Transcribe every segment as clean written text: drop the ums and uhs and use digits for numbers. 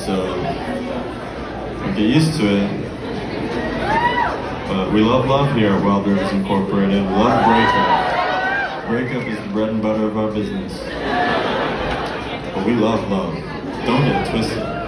so don't get used to it. But we love love here at Wild Rivers Incorporated. We love breakup. Breakup is the bread and butter of our business. But we love love. Don't get it twisted.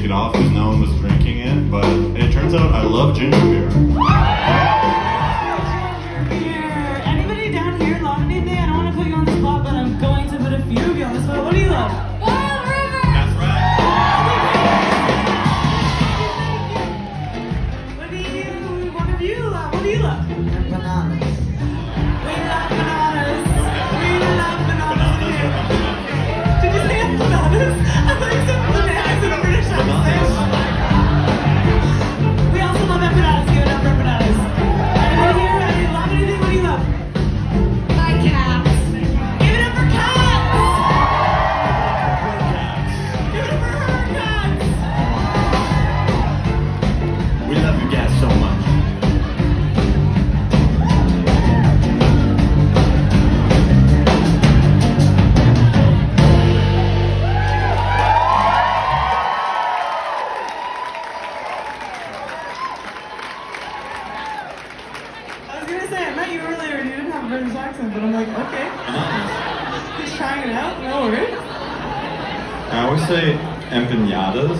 it off because no one was drinking it, but it turns out I love ginger beer. Ginger beer. Anybody down here love anything? I don't want to put you on the spot, but I'm going to put a few of you on the spot. What do you love? That's right. What do you, one of you love? What do you love? Bananas. We love bananas. We love bananas. Did you say bananas? I thought you said bananas in a British accent. We also love empanadas here. a British accent, but I'm like, okay. Bananas. He's trying it out. No worries. I always say empanadas.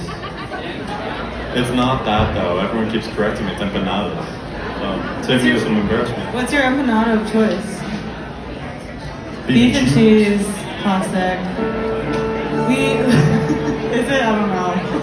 It's not that though. Everyone keeps correcting me. It's empanadas. So save me some embarrassment. What's your empanada of choice? Beef and cheese, classic. We is it? I don't know.